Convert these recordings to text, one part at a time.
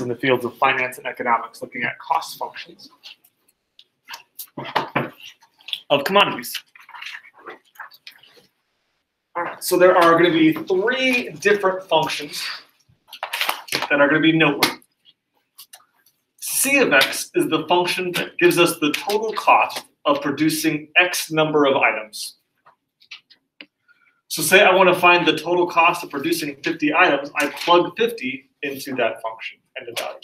in the fields of finance and economics, looking at cost functions of commodities. All right, so there are going to be 3 different functions that are going to be noteworthy. C of x is the function that gives us the total cost of producing X number of items. So say I want to find the total cost of producing 50 items, I plug 50 into that function and the value.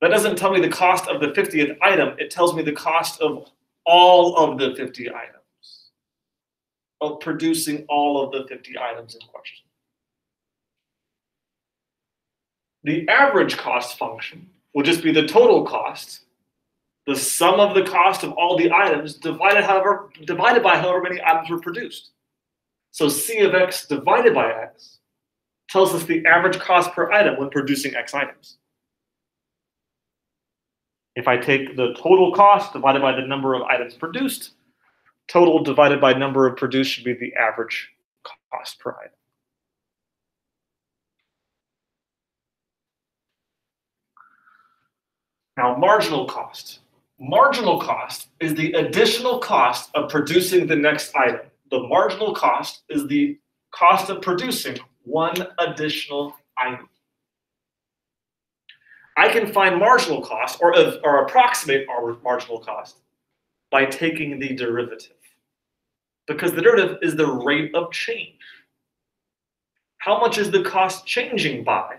That doesn't tell me the cost of the 50th item, it tells me the cost of all of the 50 items, of producing all of the 50 items in question. The average cost function will just be the total cost, the sum of the cost of all the items divided by however many items were produced. So C of x divided by x tells us the average cost per item when producing X items. If I take the total cost divided by the number of items produced, total divided by number of produced should be the average cost per item. Now, marginal cost. Marginal cost is the additional cost of producing the next item. The marginal cost is the cost of producing one additional item. I can find marginal cost or approximate our marginal cost by taking the derivative, because the derivative is the rate of change. How much is the cost changing by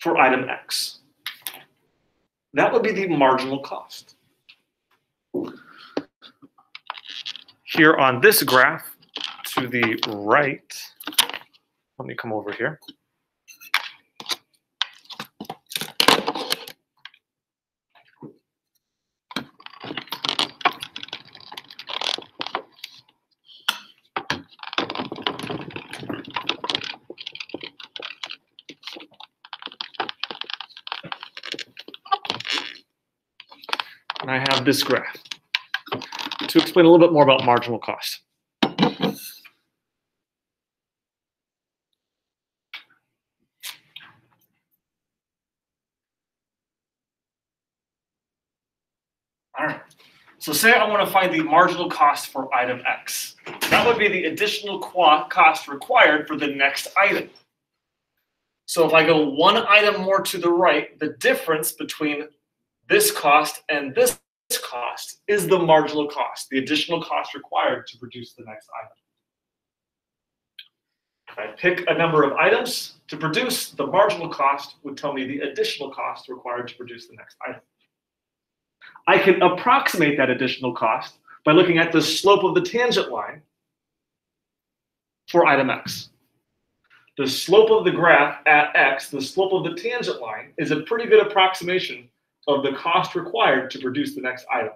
for item X? That would be the marginal cost. Here on this graph to the right, let me come over here. And I have this graph to explain a little bit more about marginal cost. All right, so say I want to find the marginal cost for item X. That would be the additional cost required for the next item. So if I go one item more to the right, the difference between this cost and this cost is the marginal cost, the additional cost required to produce the next item. If I pick a number of items to produce, the marginal cost would tell me the additional cost required to produce the next item. I can approximate that additional cost by looking at the slope of the tangent line for item X. The slope of the graph at X, the slope of the tangent line, is a pretty good approximation of the cost required to produce the next item.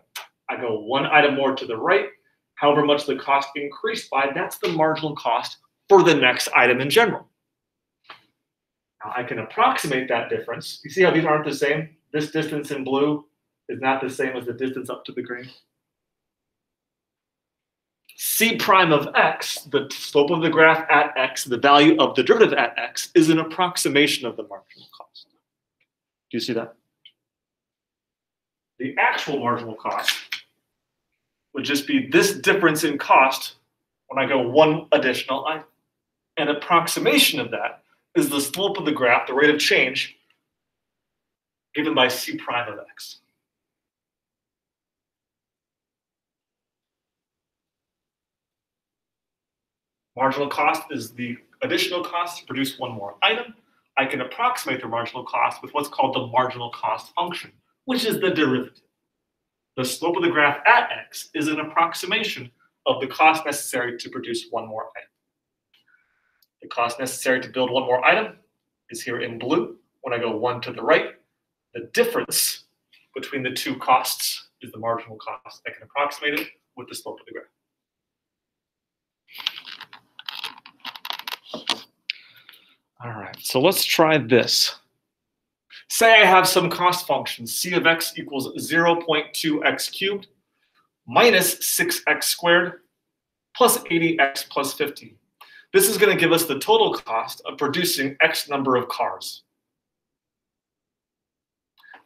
I go one item more to the right, however much the cost increased by, that's the marginal cost for the next item in general. Now I can approximate that difference. You see how these aren't the same? This distance in blue is not the same as the distance up to the green. C prime of x, the slope of the graph at x, the value of the derivative at x, is an approximation of the marginal cost. Do you see that? The actual marginal cost would just be this difference in cost when I go one additional item. An approximation of that is the slope of the graph, the rate of change, given by C prime of x. Marginal cost is the additional cost to produce one more item. I can approximate the marginal cost with what's called the marginal cost function, which is the derivative. The slope of the graph at x is an approximation of the cost necessary to produce one more item. The cost necessary to build one more item is here in blue. When I go one to the right, the difference between the two costs is the marginal cost. I can approximate it with the slope of the graph. All right, so let's try this. Say I have some cost function, C of x equals 0.2x cubed minus 6x squared plus 80x plus 50. This is going to give us the total cost of producing X number of cars.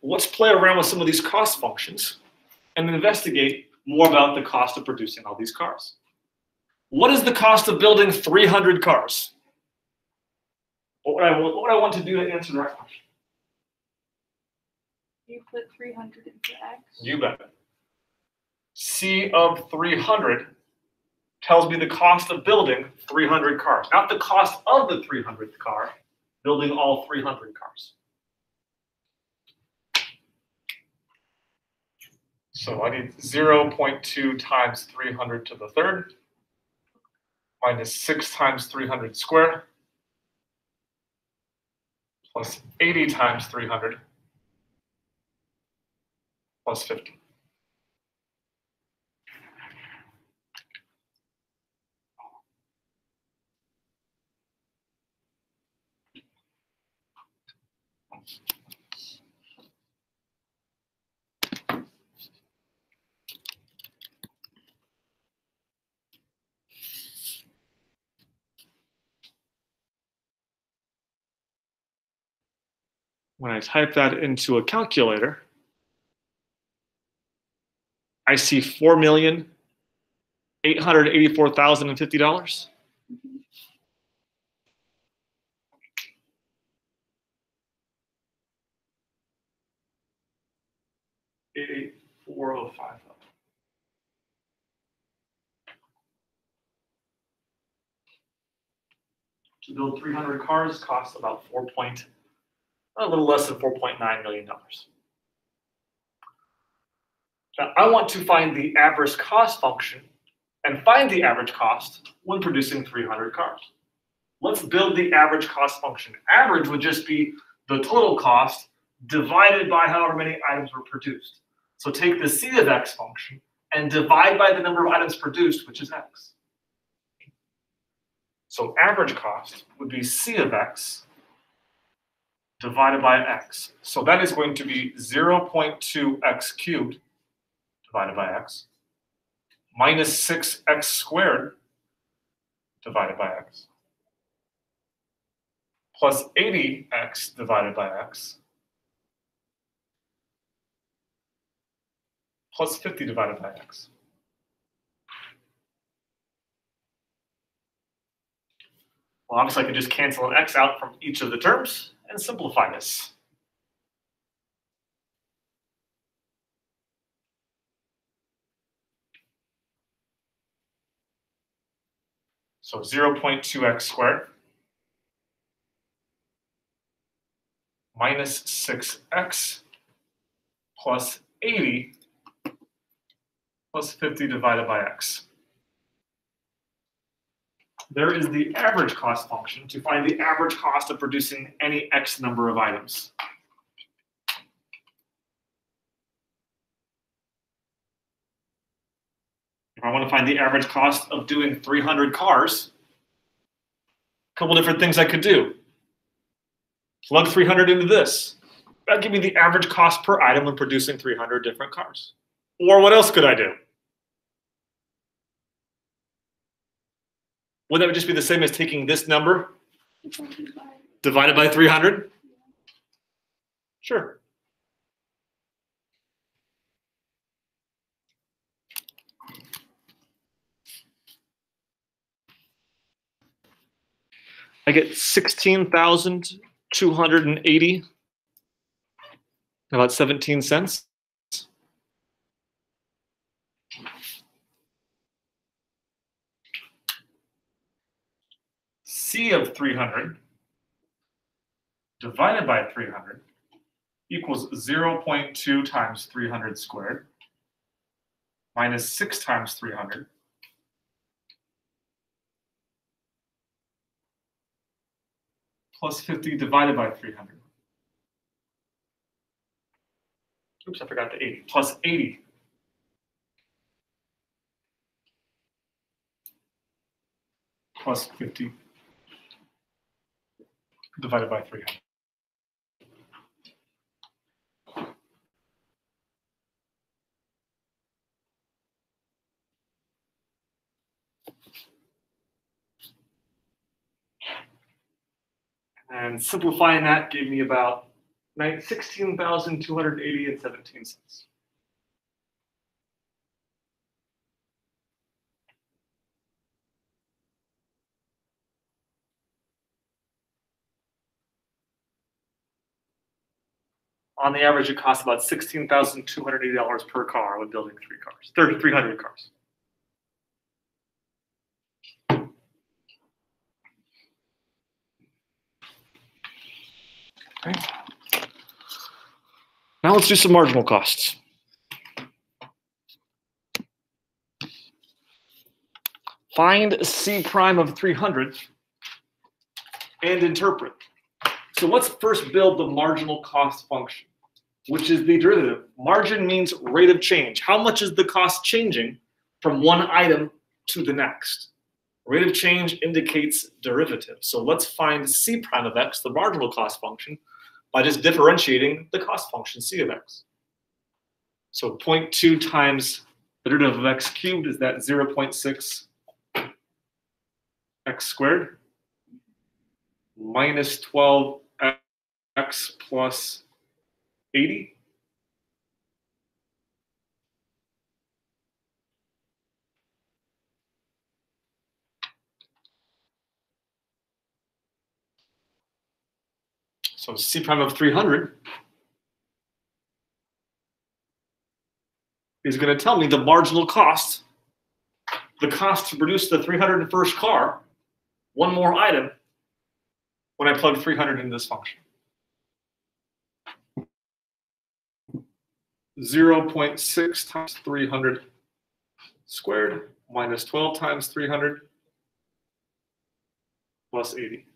Let's play around with some of these cost functions and investigate more about the cost of producing all these cars. What is the cost of building 300 cars? What would I want to do to answer that question? You put 300 into X. You bet. C of 300 tells me the cost of building 300 cars, not the cost of the 300th car, building all 300 cars. So I need 0.2 times 300 to the third minus 6 times 300 squared plus 80 times 300 plus 50. When I type that into a calculator, I see $4,884,050. 88405. To build 300 cars costs about a little less than $4.9 million. Now, I want to find the average cost function and find the average cost when producing 300 cars. Let's build the average cost function. Average would just be the total cost divided by however many items were produced. So take the C of X function and divide by the number of items produced, which is X. So average cost would be C of X divided by X. So that is going to be 0.2 X cubed divided by X minus 6X squared divided by X plus 80X divided by X plus 50 divided by X. Well, obviously I could just cancel an X out from each of the terms and simplify this. So 0.2X squared minus 6X plus 80 plus 50 divided by X. There is the average cost function to find the average cost of producing any X number of items. If I want to find the average cost of doing 300 cars, a couple different things I could do. Plug 300 into this. That'd give me the average cost per item when producing 300 different cars. Or what else could I do? Wouldn't that just be the same as taking this number divided by 300? Sure. I get 16,280, about 17 cents. C of 300 divided by 300 equals 0.2 times 300 squared minus 6 times 300 plus 50 divided by 300. Oops, I forgot the 80. Plus 80 plus 50 divided by 300. And simplifying that gave me about 16,280 and 17 cents. On the average, it costs about $16,280 per car with building 300 cars. Okay. Now let's do some marginal costs. Find C prime of 300 and interpret. So let's first build the marginal cost function, which is the derivative. Margin means rate of change. How much is the cost changing from one item to the next? Rate of change indicates derivative. So let's find C prime of x, the marginal cost function, by just differentiating the cost function C of x. So 0.2 times the derivative of x cubed is that 0.6 x squared minus 12 x plus 80. So C prime of 300 is going to tell me the marginal cost, the cost to produce the 301st car, one more item, when I plug 300 in this function. 0.6 times 300 squared minus 12 times 300 plus 80.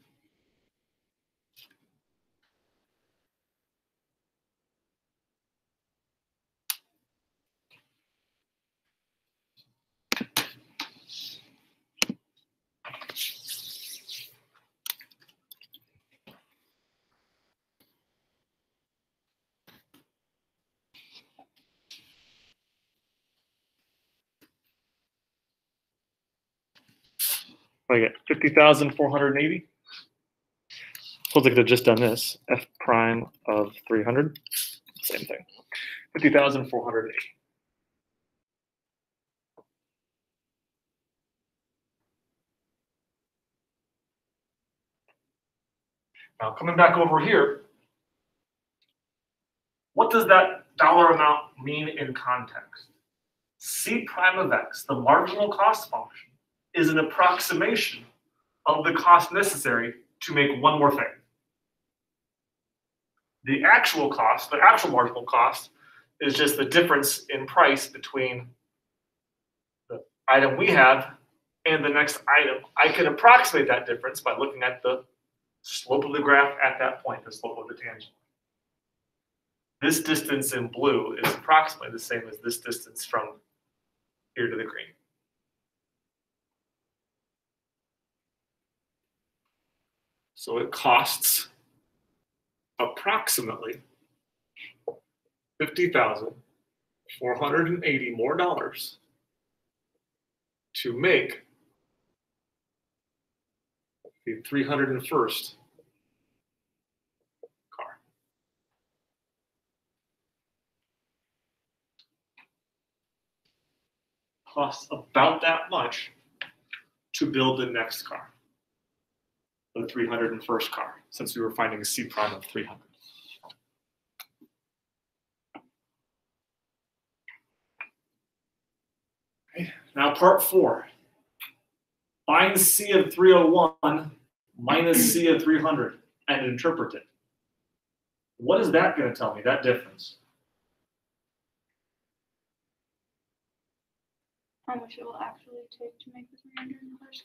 I get 50,480. Suppose I could have just done this. F prime of 300. Same thing. 50,480. Now coming back over here, what does that dollar amount mean in context? C prime of x, the marginal cost function, is an approximation of the cost necessary to make one more thing. The actual cost, the actual marginal cost, is just the difference in price between the item we have and the next item. I can approximate that difference by looking at the slope of the graph at that point, the slope of the tangent. This distance in blue is approximately the same as this distance from here to the green. So it costs approximately $50,480 more dollars to make the 301st car. Costs about that much to build the next car, the 301st car, since we were finding a C prime of 300. Okay, now part 4. Find C of 301 minus C of 300 and interpret it. What is that going to tell me, that difference? How much it will actually take to make the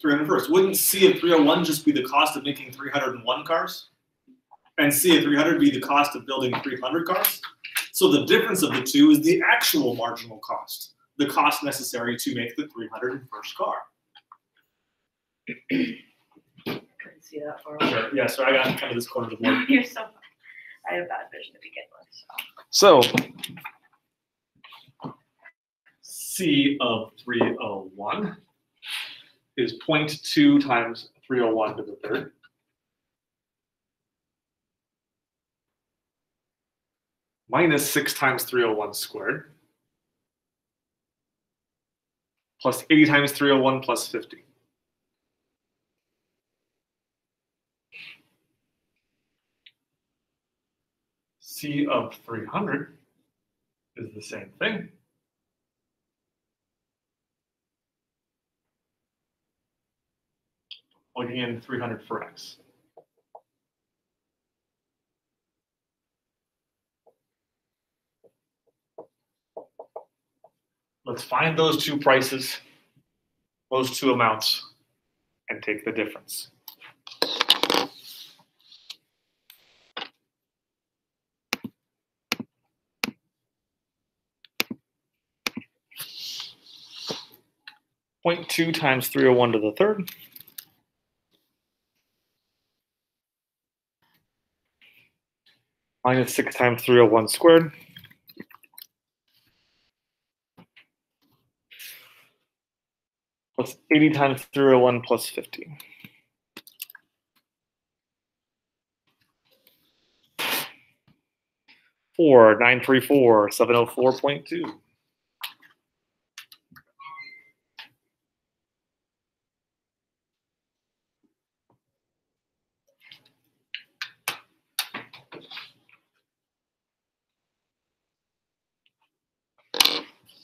301st? 301st. Wouldn't C of 301 just be the cost of making 301 cars? And C of 300 be the cost of building 300 cars? So the difference of the two is the actual marginal cost, the cost necessary to make the 301st car. Couldn't see that far away. Sure. Yeah, so I got kind of this corner of the board. You're so. I have bad vision to begin with. So C of 301 is 0.2 times 301 to the third minus 6 times 301 squared plus 80 times 301 plus 50. C of 300 is the same thing. Plugging in 300 for x. Let's find those two prices, those two amounts, and take the difference. Point 2 times 301 to the third. Minus 6 times 301 squared. Plus 80 times 301 plus 50. Four 934 704.2.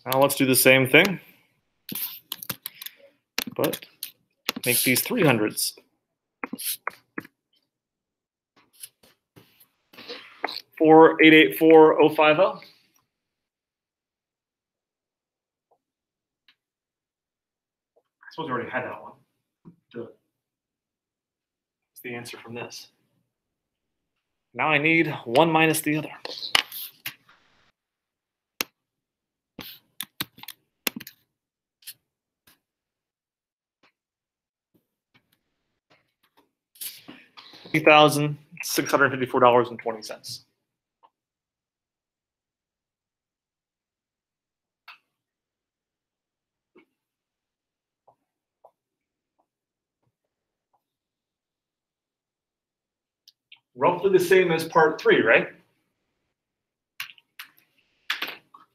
Now let's do the same thing, but make these 300s. 4884050. I suppose we already had that one. What's the answer from this? Now I need one minus the other. $3,654.20. Roughly the same as part 3, right?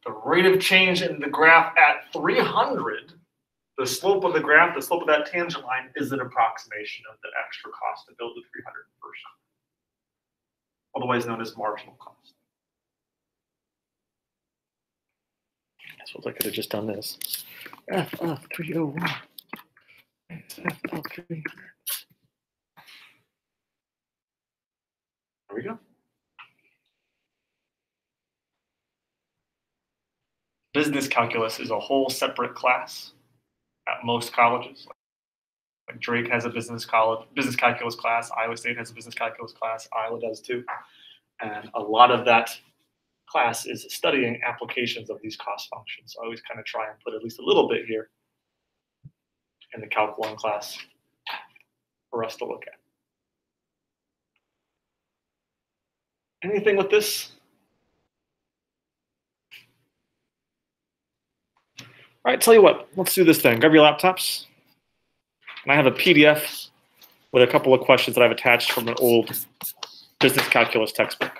The rate of change in the graph at 300, the slope of the graph, the slope of that tangent line is an approximation of the extra cost to build the 300 inversion, otherwise known as marginal cost. I suppose I could have just done this. F of 301 minus F of 300. There we go. Business calculus is a whole separate class at most colleges. Like Drake has a business calculus class. Iowa State has a business calculus class. Iowa does too. And a lot of that class is studying applications of these cost functions. So I always kind of try and put at least a little bit here in the Calc 1 class for us to look at. Anything with this? All right, tell you what, let's do this then. Grab your laptops. And I have a PDF with a couple of questions that I've attached from an old business calculus textbook.